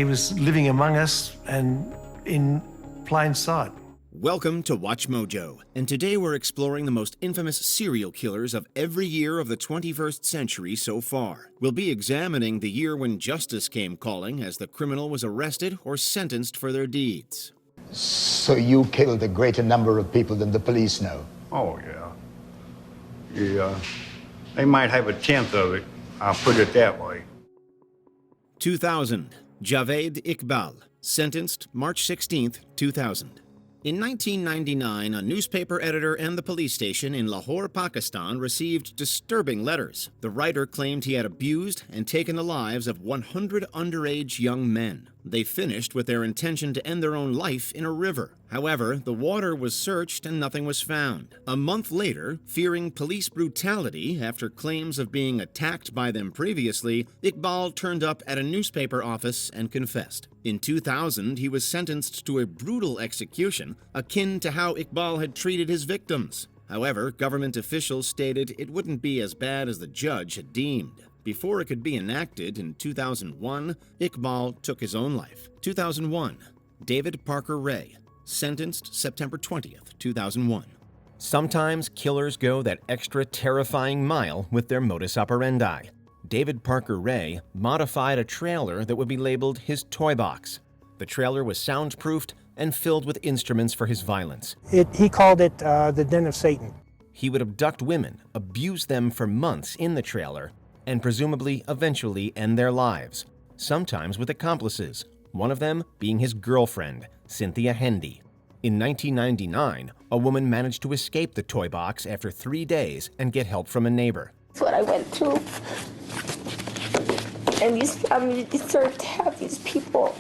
He was living among us and in plain sight. Welcome to Watch Mojo, and today we're exploring the most infamous serial killers of every year of the 21st century so far. We'll be examining the year when justice came calling as the criminal was arrested or sentenced for their deeds. So you killed a greater number of people than the police know? Oh, yeah. They might have a tenth of it. I'll put it that way. 2000. Javed Iqbal, sentenced March 16, 2000. In 1999, a newspaper editor and the police station in Lahore, Pakistan received disturbing letters. The writer claimed he had abused and taken the lives of 100 underage young men. They finished with their intention to end their own life in a river. However, the water was searched and nothing was found. A month later, fearing police brutality after claims of being attacked by them previously, Iqbal turned up at a newspaper office and confessed. In 2000, he was sentenced to a brutal execution, akin to how Iqbal had treated his victims. However, government officials stated it wouldn't be as bad as the judge had deemed. Before it could be enacted in 2001, Iqbal took his own life. 2001. David Parker Ray, sentenced September 20th, 2001. Sometimes killers go that extra terrifying mile with their modus operandi. David Parker Ray modified a trailer that would be labeled his toy box. The trailer was soundproofed and filled with instruments for his violence. He called it the Den of Satan. He would abduct women, abuse them for months in the trailer, and presumably eventually end their lives, sometimes with accomplices, one of them being his girlfriend, Cynthia Hendy. In 1999, a woman managed to escape the toy box after 3 days and get help from a neighbor. That's what I went through. And these families deserve to have these people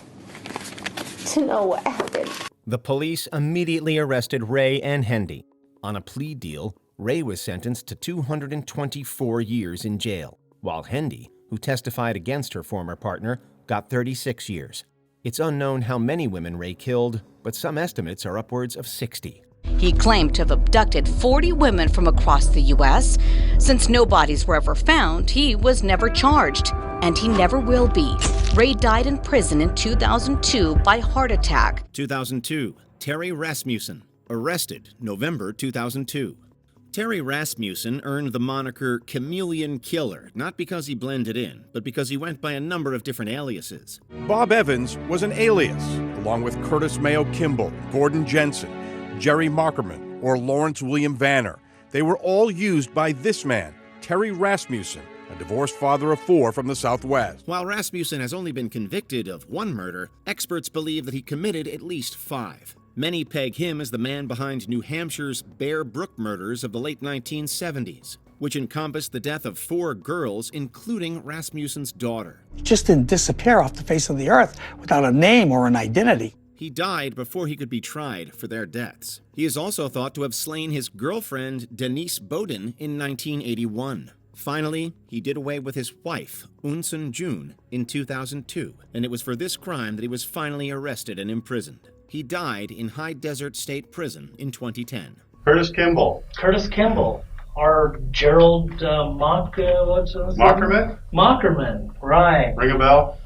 to know what happened. The police immediately arrested Ray and Hendy. On a plea deal, Ray was sentenced to 224 years in jail, while Hendy, who testified against her former partner, got 36 years. It's unknown how many women Ray killed, but some estimates are upwards of 60. He claimed to have abducted 40 women from across the U.S. Since no bodies were ever found, he was never charged, and he never will be. Ray died in prison in 2002 by heart attack. 2002. Terry Rasmussen, arrested November 2002. Terry Rasmussen earned the moniker Chameleon Killer, not because he blended in, but because he went by a number of different aliases. Bob Evans was an alias, along with Curtis Mayo Kimball, Gordon Jensen, Jerry Markerman, or Lawrence William Vanner. They were all used by this man, Terry Rasmussen, a divorced father of 4 from the Southwest. While Rasmussen has only been convicted of 1 murder, experts believe that he committed at least 5. Many peg him as the man behind New Hampshire's Bear Brook murders of the late 1970s, which encompassed the death of 4 girls, including Rasmussen's daughter. He just didn't disappear off the face of the earth without a name or an identity. He died before he could be tried for their deaths. He is also thought to have slain his girlfriend, Denise Bowden, in 1981. Finally, he did away with his wife, Eunsun Jun, in 2002, and it was for this crime that he was finally arrested and imprisoned. He died in High Desert State Prison in 2010. Curtis Kimball. Curtis Kimball. Or Gerald what's his name? Mockerman? Mockerman, right. Ring a bell?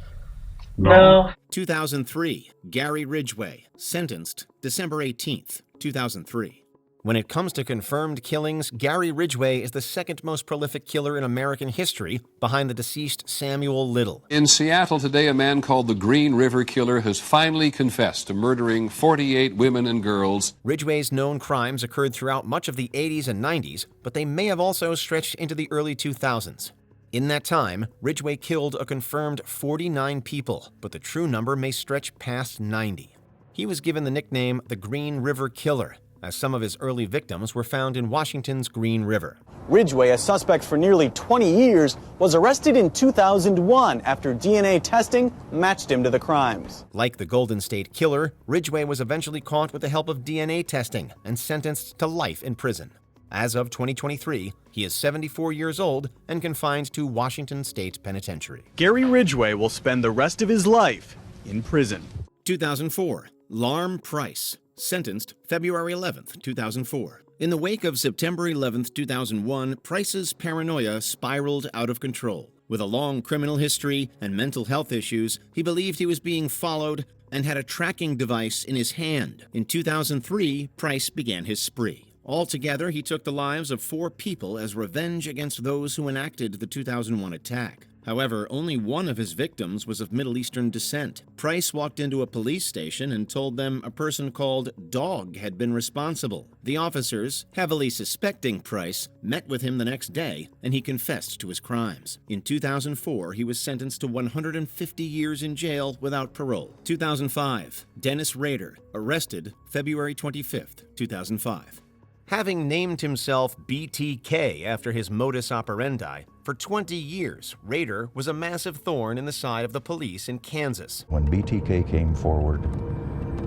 No. 2003. Gary Ridgway, sentenced December 18th, 2003. When it comes to confirmed killings, Gary Ridgway is the second most prolific killer in American history, behind the deceased Samuel Little. In Seattle today, a man called the Green River Killer has finally confessed to murdering 48 women and girls. Ridgway's known crimes occurred throughout much of the 80s and 90s, but they may have also stretched into the early 2000s. In that time, Ridgway killed a confirmed 49 people, but the true number may stretch past 90. He was given the nickname the Green River Killer, as some of his early victims were found in Washington's Green River. Ridgway, a suspect for nearly 20 years, was arrested in 2001 after DNA testing matched him to the crimes. Like the Golden State Killer, Ridgway was eventually caught with the help of DNA testing and sentenced to life in prison. As of 2023, he is 74 years old and confined to Washington State Penitentiary. Gary Ridgway will spend the rest of his life in prison. 2004. Larme Price, sentenced February 11th, 2004. In the wake of September 11, 2001, Price's paranoia spiraled out of control. With a long criminal history and mental health issues, he believed he was being followed and had a tracking device in his hand. In 2003, Price began his spree. Altogether, he took the lives of 4 people as revenge against those who enacted the 2001 attack. However, only one of his victims was of Middle Eastern descent. Price walked into a police station and told them a person called Dog had been responsible. The officers, heavily suspecting Price, met with him the next day, and he confessed to his crimes. In 2004, he was sentenced to 150 years in jail without parole. 2005, Dennis Rader, arrested February 25, 2005. Having named himself BTK after his modus operandi, for 20 years, Rader was a massive thorn in the side of the police in Kansas. When BTK came forward,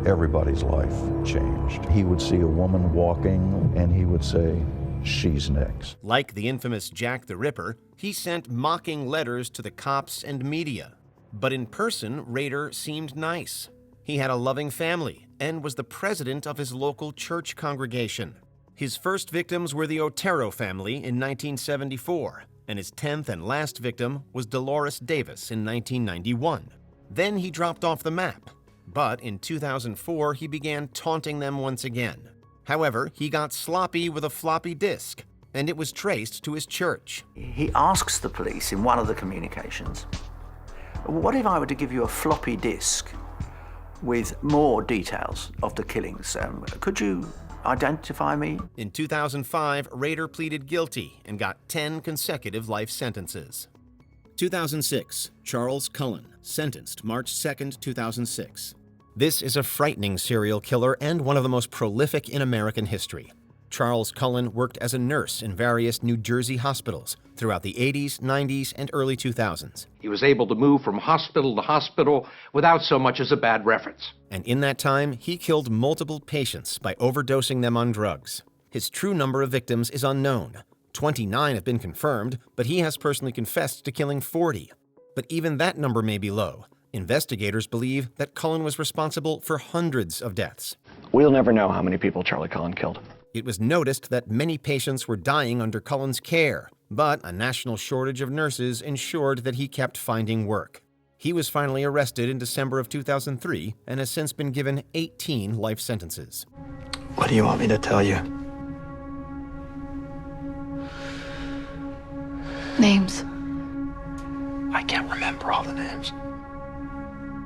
everybody's life changed. He would see a woman walking and he would say, "She's next." Like the infamous Jack the Ripper, he sent mocking letters to the cops and media. But in person, Rader seemed nice. He had a loving family and was the president of his local church congregation. His first victims were the Otero family in 1974, and his 10th and last victim was Dolores Davis in 1991. Then he dropped off the map, but in 2004 he began taunting them once again. However, he got sloppy with a floppy disk, and it was traced to his church. He asks the police in one of the communications, "What if I were to give you a floppy disk with more details of the killings? Could you identify me?" In 2005, Rader pleaded guilty and got 10 consecutive life sentences. 2006, Charles Cullen, sentenced March 2, 2006. This is a frightening serial killer and one of the most prolific in American history. Charles Cullen worked as a nurse in various New Jersey hospitals throughout the 80s, 90s, and early 2000s. He was able to move from hospital to hospital without so much as a bad reference. And in that time, he killed multiple patients by overdosing them on drugs. His true number of victims is unknown. 29 have been confirmed, but he has personally confessed to killing 40. But even that number may be low. Investigators believe that Cullen was responsible for hundreds of deaths. We'll never know how many people Charlie Cullen killed. It was noticed that many patients were dying under Cullen's care, but a national shortage of nurses ensured that he kept finding work. He was finally arrested in December of 2003 and has since been given 18 life sentences. What do you want me to tell you? Names. I can't remember all the names.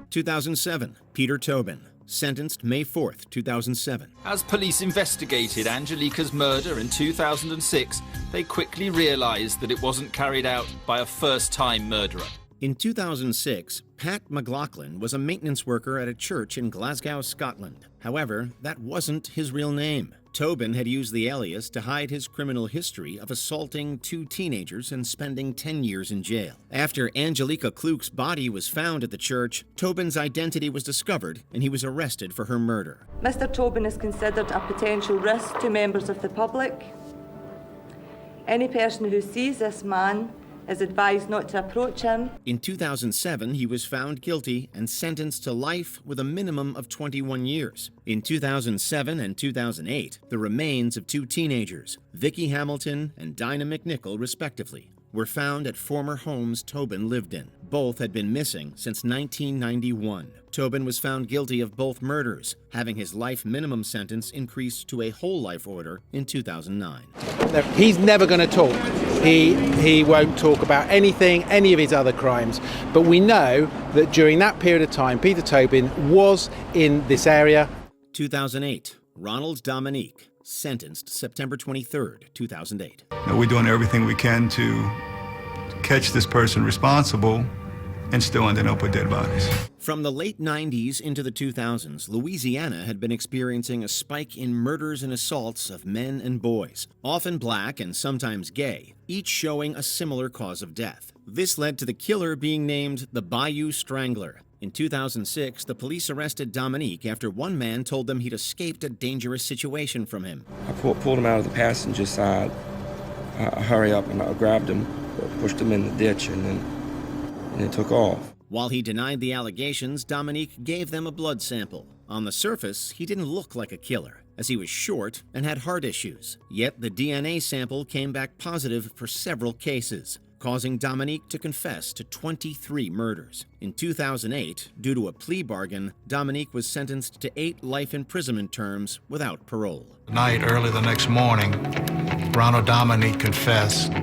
2007, Peter Tobin, sentenced May 4th, 2007. As police investigated Angelica's murder in 2006, they quickly realized that it wasn't carried out by a first-time murderer. In 2006, Pat McLaughlin was a maintenance worker at a church in Glasgow, Scotland. However, that wasn't his real name. Tobin had used the alias to hide his criminal history of assaulting 2 teenagers and spending 10 years in jail. After Angelica Kluk's body was found at the church, Tobin's identity was discovered and he was arrested for her murder. Mr. Tobin is considered a potential risk to members of the public. Any person who sees this man is advised not to approach him. In 2007, he was found guilty and sentenced to life with a minimum of 21 years. In 2007 and 2008, the remains of 2 teenagers, Vicky Hamilton and Dinah McNichol, respectively, were found at former homes Tobin lived in. Both had been missing since 1991. Tobin was found guilty of both murders, having his life minimum sentence increased to a whole life order in 2009. He's never going to talk. He won't talk about anything, any of his other crimes. But we know that during that period of time, Peter Tobin was in this area. 2008, Ronald Dominique, sentenced September 23rd, 2008. We're doing everything we can to catch this person responsible and still ending up with dead bodies. From the late 90s into the 2000s, Louisiana had been experiencing a spike in murders and assaults of men and boys, often black and sometimes gay, each showing a similar cause of death. This led to the killer being named the Bayou Strangler. In 2006, the police arrested Dominique after one man told them he'd escaped a dangerous situation from him. I pulled him out of the passenger side. I hurried up and I grabbed him, pushed him in the ditch, and then took off. While he denied the allegations, Dominique gave them a blood sample. On the surface, he didn't look like a killer, as he was short and had heart issues. Yet the DNA sample came back positive for several cases, causing Dominique to confess to 23 murders. In 2008, due to a plea bargain, Dominique was sentenced to 8 life imprisonment terms without parole. Early the next morning, Ronald Dominique confessed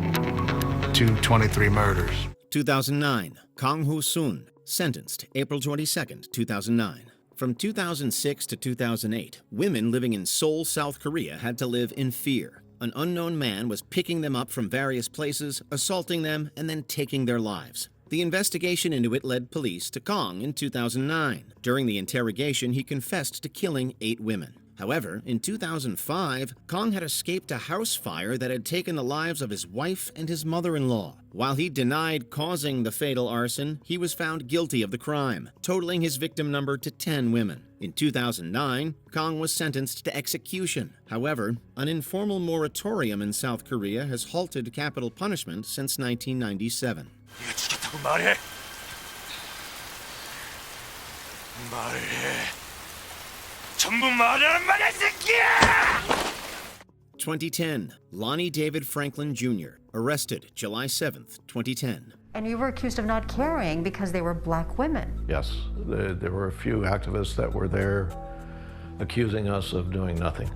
to 23 murders. 2009, Kang Ho-sun, sentenced April 22, 2009. From 2006 to 2008, women living in Seoul, South Korea had to live in fear. An unknown man was picking them up from various places, assaulting them, and then taking their lives. The investigation into it led police to Kang in 2009. During the interrogation, he confessed to killing 8 women. However, in 2005, Kang had escaped a house fire that had taken the lives of his wife and his mother-in-law. While he denied causing the fatal arson, he was found guilty of the crime, totaling his victim number to 10 women. In 2009, Kang was sentenced to execution. However, an informal moratorium in South Korea has halted capital punishment since 1997. 말해. 2010, Lonnie David Franklin Jr., arrested July 7th, 2010. And you were accused of not caring because they were black women. Yes, there were a few activists that were there accusing us of doing nothing.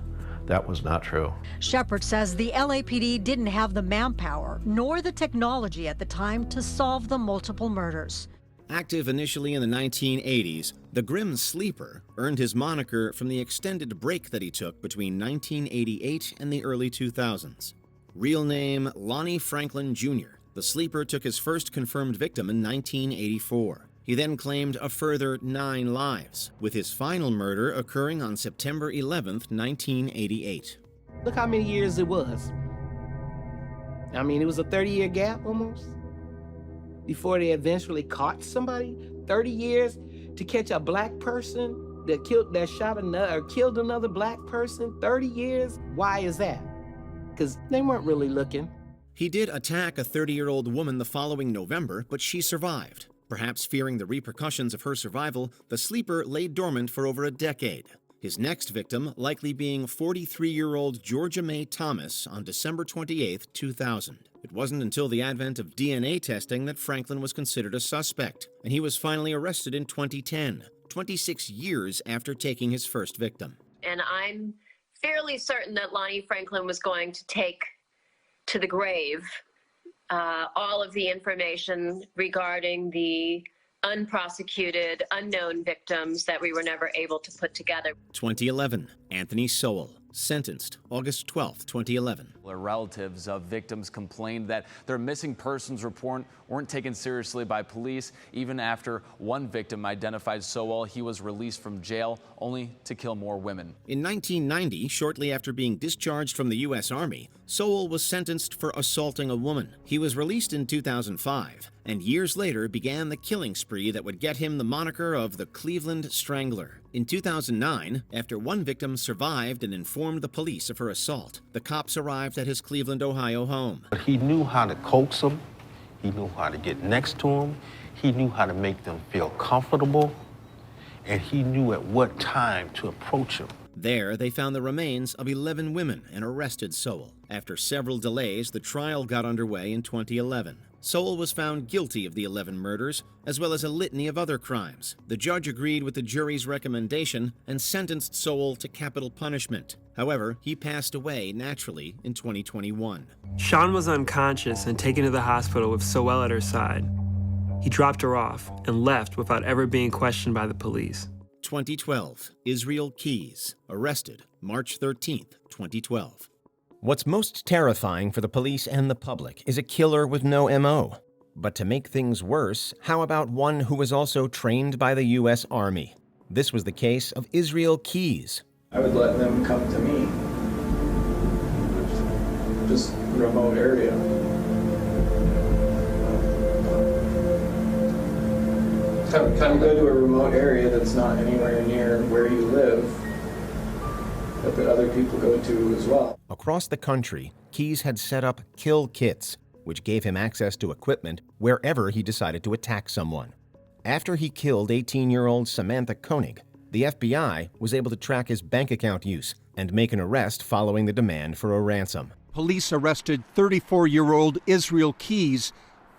That was not true. Shepard says the LAPD didn't have the manpower nor the technology at the time to solve the multiple murders. Active initially in the 1980s, the Grim Sleeper earned his moniker from the extended break that he took between 1988 and the early 2000s. Real name, Lonnie Franklin Jr., the Sleeper took his first confirmed victim in 1984. He then claimed a further 9 lives, with his final murder occurring on September 11th, 1988. Look how many years it was. I mean, it was a 30-year gap almost before they eventually caught somebody. 30 years to catch a black person that killed another black person. 30 years. Why is that? Because they weren't really looking. He did attack a 30-year-old woman the following November, but she survived. Perhaps fearing the repercussions of her survival, the Sleeper lay dormant for over a decade. His next victim likely being 43-year-old Georgia Mae Thomas on December 28, 2000. It wasn't until the advent of DNA testing that Franklin was considered a suspect, and he was finally arrested in 2010, 26 years after taking his first victim. And I'm fairly certain that Lonnie Franklin was going to take to the grave all of the information regarding the unprosecuted, unknown victims that we were never able to put together. 2011, Anthony Sowell, sentenced August 12, 2011. Relatives of victims complained that their missing persons report weren't taken seriously by police. Even after one victim identified Sowell, he was released from jail only to kill more women. In 1990, shortly after being discharged from the U.S. Army, Sowell was sentenced for assaulting a woman. He was released in 2005, and years later began the killing spree that would get him the moniker of the Cleveland Strangler. In 2009, after one victim survived and informed the police of her assault, the cops arrived at his Cleveland, Ohio home. He knew how to coax them. He knew how to get next to them. He knew how to make them feel comfortable. And he knew at what time to approach them. There, they found the remains of 11 women and arrested Sowell. After several delays, the trial got underway in 2011. Sowell was found guilty of the 11 murders, as well as a litany of other crimes. The judge agreed with the jury's recommendation and sentenced Sowell to capital punishment. However, he passed away naturally in 2021. Sean was unconscious and taken to the hospital with Sowell at her side. He dropped her off and left without ever being questioned by the police. 2012, Israel Keys, arrested March 13th, 2012. What's most terrifying for the police and the public is a killer with no MO. But to make things worse, how about one who was also trained by the U.S. Army? This was the case of Israel Keys. I would let them come to me. Just remote area. Come go to a remote area that's not anywhere near where you live, but that other people go to as well. Across the country, Keys had set up kill kits, which gave him access to equipment wherever he decided to attack someone. After he killed 18-year-old Samantha Koenig, the FBI was able to track his bank account use and make an arrest following the demand for a ransom. Police arrested 34-year-old Israel Keys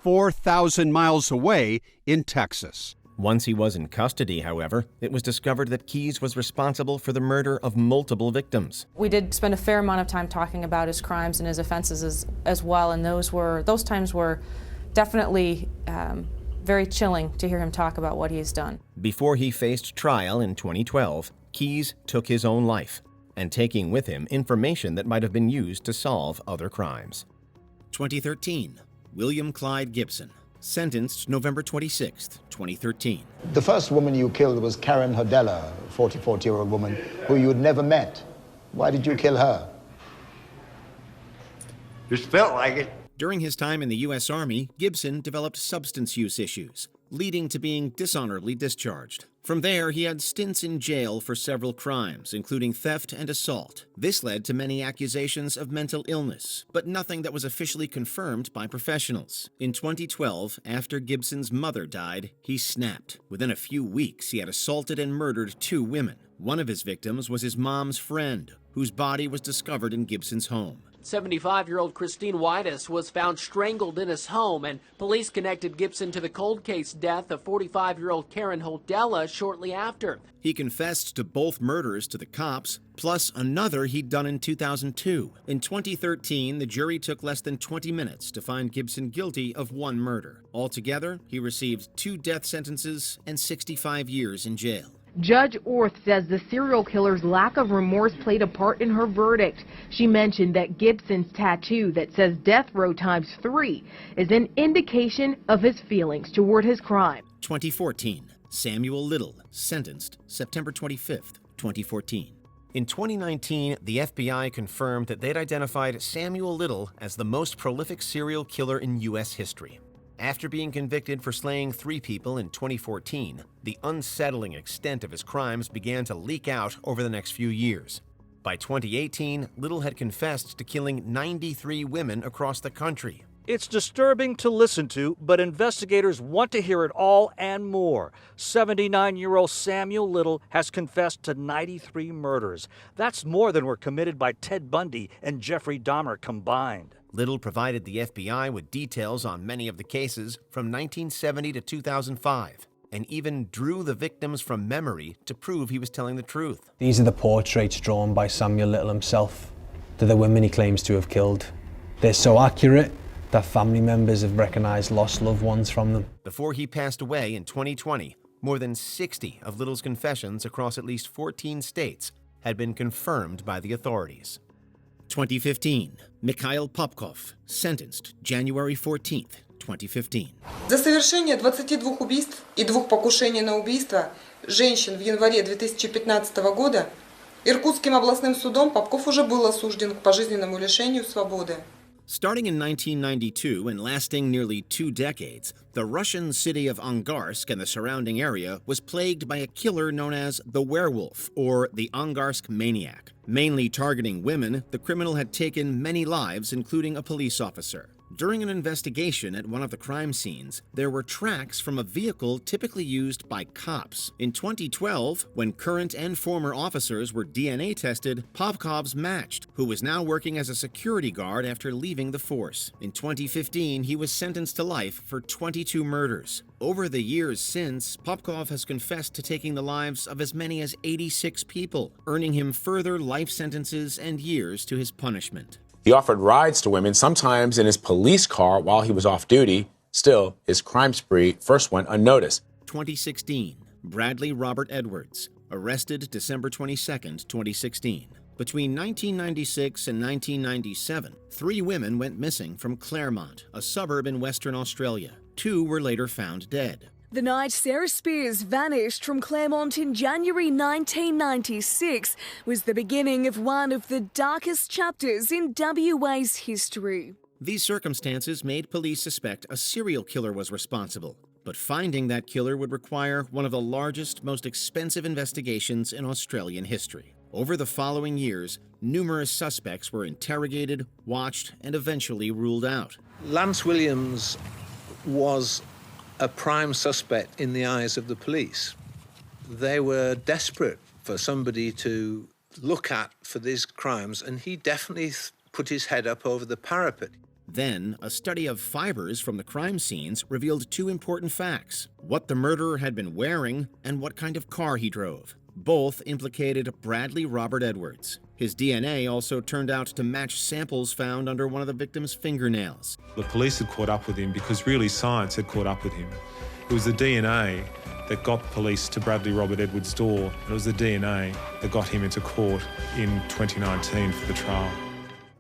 4,000 miles away in Texas. Once he was in custody, however, it was discovered that Keys was responsible for the murder of multiple victims. We did spend a fair amount of time talking about his crimes and his offenses as well, and those times were definitely very chilling to hear him talk about what he's done. Before he faced trial in 2012, Keys took his own life, and taking with him information that might have been used to solve other crimes. 2013, William Clyde Gibson, sentenced November 26, 2013. The first woman you killed was Karen Hodella, a 44-year-old woman who you'd never met. Why did you kill her? Just felt like it. During his time in the U.S. Army, Gibson developed substance use issues, leading to being dishonorably discharged. From there, he had stints in jail for several crimes, including theft and assault. This led to many accusations of mental illness, but nothing that was officially confirmed by professionals. In 2012, after Gibson's mother died, he snapped. Within a few weeks, he had assaulted and murdered 2 women. One of his victims was his mom's friend, whose body was discovered in Gibson's home. 75-year-old Christine Whitus was found strangled in his home, and police connected Gibson to the cold case death of 45-year-old Karen Hodella shortly after. He confessed to both murders to the cops, plus another he'd done in 2002. In 2013, the jury took less than 20 minutes to find Gibson guilty of 1 murder. Altogether, he received 2 death sentences and 65 years in jail. Judge Orth says the serial killer's lack of remorse played a part in her verdict. She mentioned that Gibson's tattoo that says death row ×3 is an indication of his feelings toward his crime. 2014, Samuel Little, sentenced September 25th, 2014. In 2019, the FBI confirmed that they'd identified Samuel Little as the most prolific serial killer in U.S. history. After being convicted for slaying 3 people in 2014, the unsettling extent of his crimes began to leak out over the next few years. By 2018, Little had confessed to killing 93 women across the country. It's disturbing to listen to, but investigators want to hear it all and more. 79-year-old Samuel Little has confessed to 93 murders. That's more than were committed by Ted Bundy and Jeffrey Dahmer combined. Little provided the FBI with details on many of the cases from 1970 to 2005, and even drew the victims from memory to prove he was telling the truth. These are the portraits drawn by Samuel Little himself. They're the women he claims to have killed. They're so accurate that family members have recognized lost loved ones from them. Before he passed away in 2020, more than 60 of Little's confessions across at least 14 states had been confirmed by the authorities. 2015, Mikhail Popkov, sentenced January 14th, 2015. За совершение 22 убийств и 2 покушений на убийство женщин в январе 2015 года Иркутским областным судом Попков уже был осужден к пожизненному лишению свободы. Starting in 1992 and lasting nearly 2 decades, the Russian city of Angarsk and the surrounding area was plagued by a killer known as the Werewolf, or the Angarsk Maniac. Mainly targeting women, the criminal had taken many lives, including a police officer. During an investigation at one of the crime scenes, there were tracks from a vehicle typically used by cops. In 2012, when current and former officers were DNA tested, Popkov's matched, who was now working as a security guard after leaving the force. In 2015, he was sentenced to life for 22 murders. Over the years since, Popkov has confessed to taking the lives of as many as 86 people, earning him further life sentences and years to his punishment. He offered rides to women, sometimes in his police car while he was off duty. Still, his crime spree first went unnoticed. 2016, Bradley Robert Edwards, arrested December 22, 2016. Between 1996 and 1997, 3 women went missing from Claremont, a suburb in Western Australia. 2 were later found dead. The night Sarah Spears vanished from Claremont in January 1996 was the beginning of one of the darkest chapters in WA's history. These circumstances made police suspect a serial killer was responsible, but finding that killer would require one of the largest, most expensive investigations in Australian history. Over the following years, numerous suspects were interrogated, watched, and eventually ruled out. Lance Williams was a prime suspect in the eyes of the police. They were desperate for somebody to look at for these crimes, and he definitely put his head up over the parapet. Then, a study of fibers from the crime scenes revealed two important facts: what the murderer had been wearing and what kind of car he drove. Both implicated Bradley Robert Edwards. His DNA also turned out to match samples found under one of the victim's fingernails. The police had caught up with him because really science had caught up with him. It was the DNA that got police to Bradley Robert Edwards' door, and it was the DNA that got him into court in 2019 for the trial.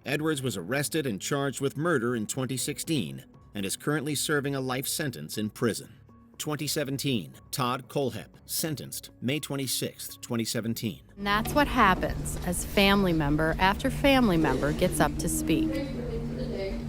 Edwards was arrested and charged with murder in 2016 and is currently serving a life sentence in prison. 2017, Todd Kohlhepp, sentenced May 26, 2017. And that's what happens as family member after family member gets up to speak.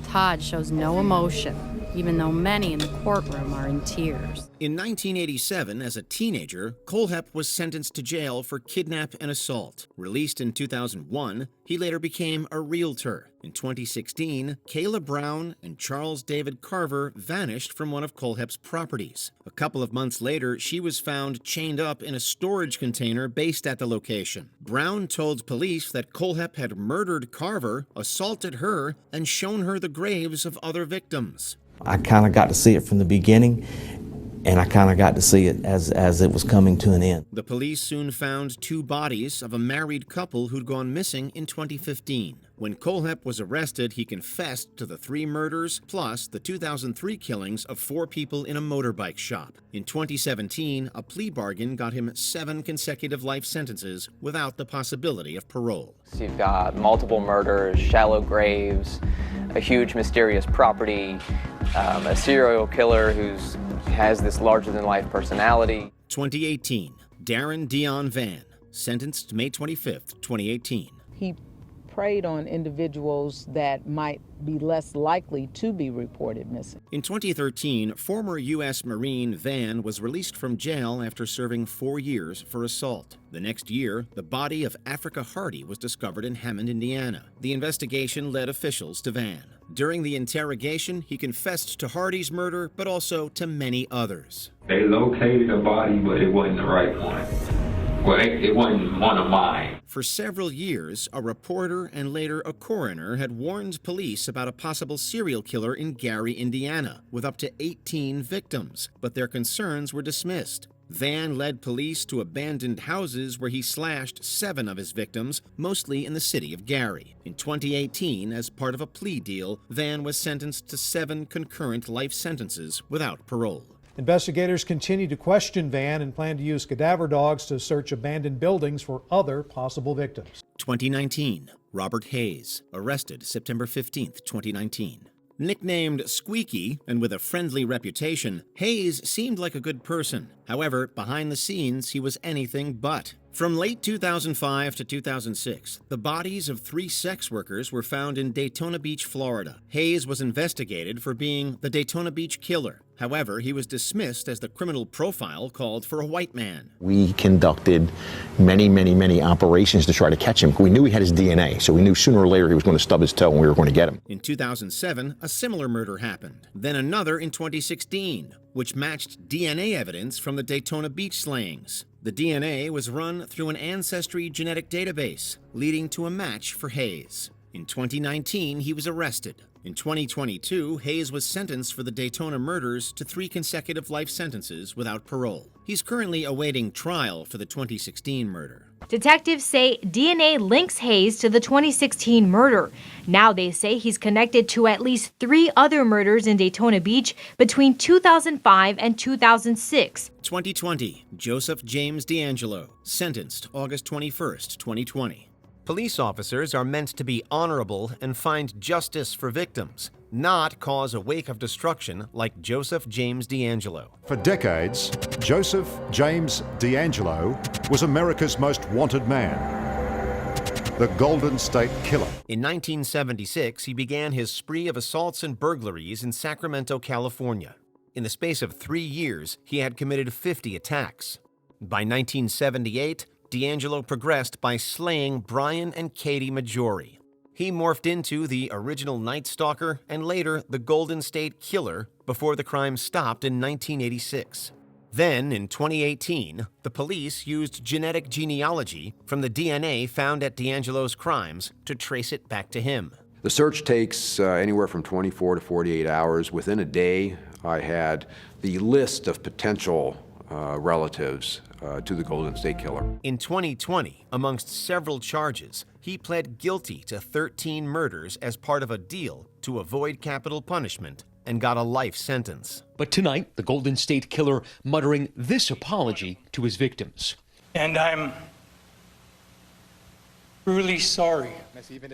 Todd shows no emotion, even though many in the courtroom are in tears. In 1987, as a teenager, Kohlhepp was sentenced to jail for kidnap and assault. Released in 2001, he later became a realtor. In 2016, Kayla Brown and Charles David Carver vanished from one of Kohlhepp's properties. A couple of months later, she was found chained up in a storage container based at the location. Brown told police that Kohlhepp had murdered Carver, assaulted her, and shown her the graves of other victims. I kind of got to see it from the beginning, and I kind of got to see it as it was coming to an end. The police soon found two bodies of a married couple who'd gone missing in 2015. When Kohlhepp was arrested, he confessed to the 3 murders plus the 2003 killings of 4 people in a motorbike shop. In 2017, a plea bargain got him 7 consecutive life sentences without the possibility of parole. You've got multiple murders, shallow graves, a huge mysterious property, a serial killer who has this larger-than-life personality. 2018, Darren Deon Vann, sentenced May 25th, 2018. He preyed on individuals that might be less likely to be reported missing. In 2013, former U.S. Marine Vann was released from jail after serving 4 years for assault. The next year, the body of Africa Hardy was discovered in Hammond, Indiana. The investigation led officials to Vann. During the interrogation, he confessed to Hardy's murder, but also to many others. They located a body, but it wasn't the right one. Well, it wasn't one of mine. For several years, a reporter and later a coroner had warned police about a possible serial killer in Gary, Indiana, with up to 18 victims, but their concerns were dismissed. Vann led police to abandoned houses where he slashed 7 of his victims, mostly in the city of Gary. In 2018, as part of a plea deal, Vann was sentenced to 7 concurrent life sentences without parole. Investigators continue to question Vann and plan to use cadaver dogs to search abandoned buildings for other possible victims. 2019, Robert Hayes, arrested September 15, 2019. Nicknamed Squeaky and with a friendly reputation, Hayes seemed like a good person. However, behind the scenes, he was anything but. From late 2005 to 2006, the bodies of 3 sex workers were found in Daytona Beach, Florida. Hayes was investigated for being the Daytona Beach Killer. However, he was dismissed as the criminal profile called for a white man. We conducted many operations to try to catch him. We knew he had his DNA, so we knew sooner or later he was going to stub his toe and we were going to get him. In 2007, a similar murder happened. Then another in 2016, which matched DNA evidence from the Daytona Beach slayings. The DNA was run through an ancestry genetic database, leading to a match for Hayes. In 2019, he was arrested. In 2022, Hayes was sentenced for the Daytona murders to 3 consecutive life sentences without parole. He's currently awaiting trial for the 2016 murder. Detectives say DNA links Hayes to the 2016 murder. Now they say he's connected to at least 3 other murders in Daytona Beach between 2005 and 2006. 2020, Joseph James DeAngelo, sentenced August 21st, 2020. Police officers are meant to be honorable and find justice for victims, not cause a wake of destruction like Joseph James DeAngelo. For decades, Joseph James DeAngelo was America's most wanted man, the Golden State Killer. In 1976, he began his spree of assaults and burglaries in Sacramento, California. In the space of 3 years, he had committed 50 attacks. By 1978, DeAngelo progressed by slaying Brian and Katie Maggiore. He morphed into the original Night Stalker and later the Golden State Killer before the crime stopped in 1986. Then, in 2018, the police used genetic genealogy from the DNA found at DeAngelo's crimes to trace it back to him. The search takes anywhere from 24 to 48 hours. Within a day, I had the list of potential relatives to the Golden State Killer. In 2020, amongst several charges, he pled guilty to 13 murders as part of a deal to avoid capital punishment and got a life sentence. But tonight, the Golden State Killer muttering this apology to his victims. And I'm truly sorry.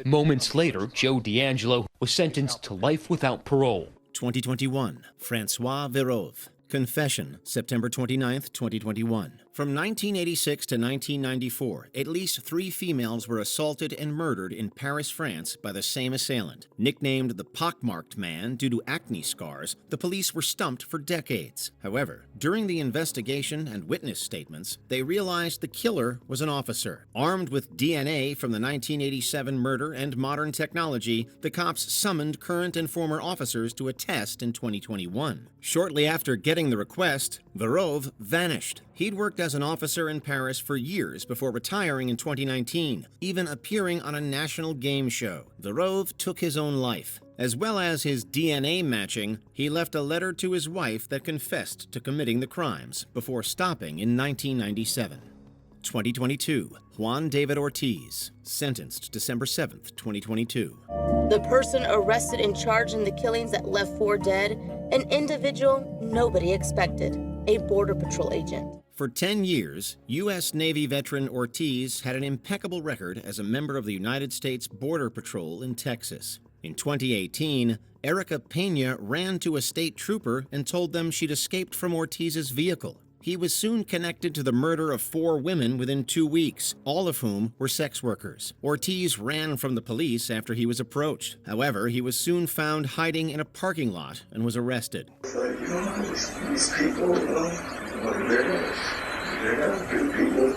Moments later, Joe DeAngelo was sentenced to life without parole. 2021, Francois Vero. Confession, September 29, 2021. From 1986 to 1994, at least 3 females were assaulted and murdered in Paris, France by the same assailant. Nicknamed the Pockmarked Man due to acne scars, the police were stumped for decades. However, during the investigation and witness statements, they realized the killer was an officer. Armed with DNA from the 1987 murder and modern technology, the cops summoned current and former officers to a test in 2021. Shortly after getting the request, Vero vanished. He'd worked as an officer in Paris for years before retiring in 2019, even appearing on a national game show. Vero took his own life. As well as his DNA matching, he left a letter to his wife that confessed to committing the crimes before stopping in 1997. 2022, Juan David Ortiz, sentenced December 7th, 2022. The person arrested and charged in the killings that left 4 dead, an individual nobody expected, a Border Patrol agent. For 10 years, U.S. Navy veteran Ortiz had an impeccable record as a member of the United States Border Patrol in Texas. In 2018, Erica Pena ran to a state trooper and told them she'd escaped from Ortiz's vehicle. He was soon connected to the murder of 4 women within 2 weeks, all of whom were sex workers. Ortiz ran from the police after he was approached. However, he was soon found hiding in a parking lot and was arrested. These people, they're not good people,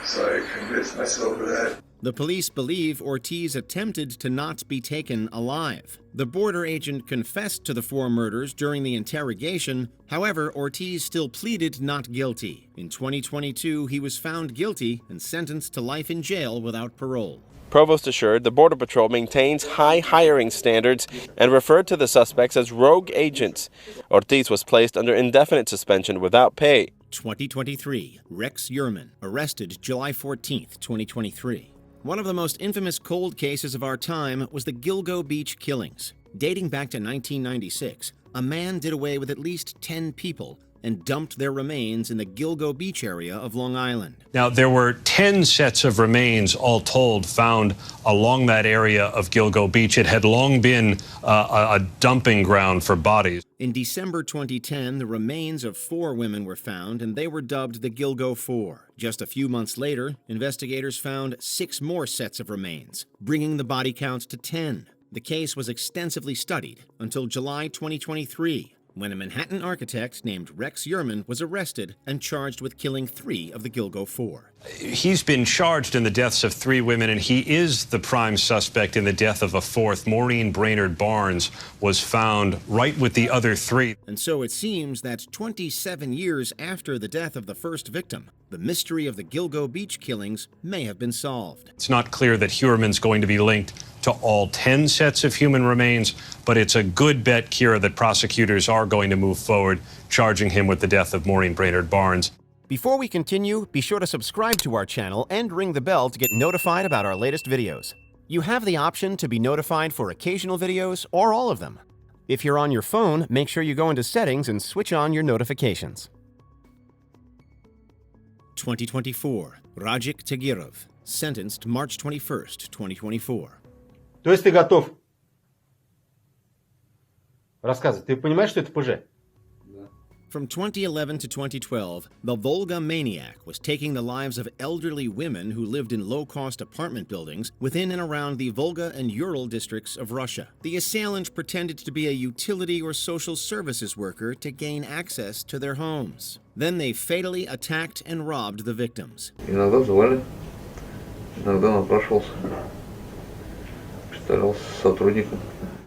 so I convinced myself of that. The police believe Ortiz attempted to not be taken alive. The border agent confessed to the 4 murders during the interrogation. However, Ortiz still pleaded not guilty. In 2022, he was found guilty and sentenced to life in jail without parole. Provost assured the Border Patrol maintains high hiring standards and referred to the suspects as rogue agents. Ortiz was placed under indefinite suspension without pay. 2023, Rex Heuermann, arrested July 14, 2023. One of the most infamous cold cases of our time was the Gilgo Beach killings. Dating back to 1996, a man did away with at least 10 people and dumped their remains in the Gilgo Beach area of Long Island. Now, there were 10 sets of remains, all told, found along that area of Gilgo Beach. It had long been a dumping ground for bodies. In December 2010, the remains of 4 women were found, and they were dubbed the Gilgo 4. Just a few months later, investigators found 6 more sets of remains, bringing the body count to 10. The case was extensively studied until July 2023, when a Manhattan architect named Rex Heuermann was arrested and charged with killing 3 of the Gilgo 4. He's been charged in the deaths of 3 women, and he is the prime suspect in the death of a 4th. Maureen Brainerd Barnes was found right with the other 3. And so it seems that 27 years after the death of the first victim, the mystery of the Gilgo Beach killings may have been solved. It's not clear that Heuermann's going to be linked to all 10 sets of human remains, but it's a good bet, Kira, that prosecutors are going to move forward, charging him with the death of Maureen Brainerd Barnes. Before we continue, be sure to subscribe to our channel and ring the bell to get notified about our latest videos. You have the option to be notified for occasional videos or all of them. If you're on your phone, make sure you go into settings and switch on your notifications. 2024, Radik Tagirov, sentenced March 21st, 2024. То есть ты готов рассказывать? Ты понимаешь, что это ПЖ? From 2011 to 2012, the Volga Maniac was taking the lives of elderly women who lived in low-cost apartment buildings within and around the Volga and Ural districts of Russia. The assailant pretended to be a utility or social services worker to gain access to their homes. Then they fatally attacked and robbed the victims. Иногда звали, иногда напрашивался.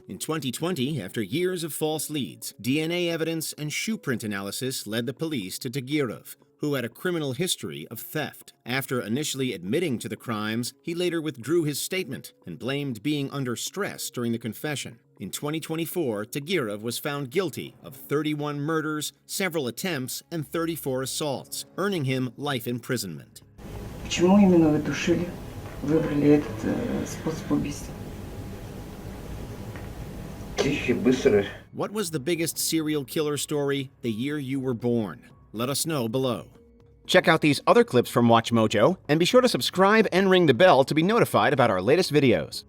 In 2020, after years of false leads, DNA evidence and shoe print analysis led the police to Tagirov, who had a criminal history of theft. After initially admitting to the crimes, he later withdrew his statement and blamed being under stress during the confession. In 2024, Tagirov was found guilty of 31 murders, several attempts, and 34 assaults, earning him life imprisonment. Почему именно вы душили, выбрали этот способ убийства? What was the biggest serial killer story the year you were born? Let us know below. Check out these other clips from WatchMojo, and be sure to subscribe and ring the bell to be notified about our latest videos.